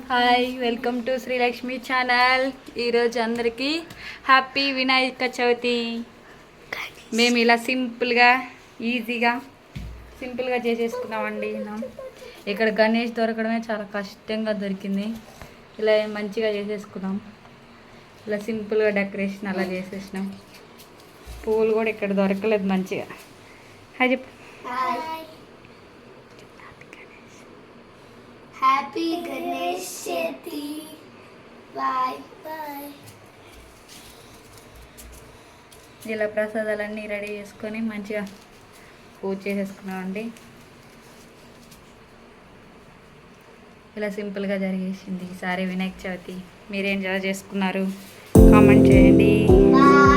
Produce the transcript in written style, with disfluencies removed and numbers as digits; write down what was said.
Hi, welcome to Srilakshmi channel. ఈరోజు అందరికీ happy Vinayaka Chavithi. మేము ఇలా ఈజీగా సింపుల్గా చేసేసుకున్నామండి. ఇక్కడ గణేష్ దొరకడమే చాలా కష్టంగా దొరికింది. ఇలా మంచిగా చేసేసుకున్నాం. ఇలా సింపుల్గా డెకరేషన్ అలా చేసేసినాం. పువ్వులు కూడా ఇక్కడ దొరకలేదు మంచిగా. హాయ్ చెప్పు. Happy Ganesh Chaturthi. Bye bye. ఇలా ప్రసాదాలన్నీ రెడీ చేసుకొని మంచిగా పూజ చేసేసుకున్నామండి. ఇలా సింపుల్గా జరిగేసింది ఈసారి వినాయక చవితి. మీరేం చేసుకున్నారు కామెంట్ చేయండి. బాయ్.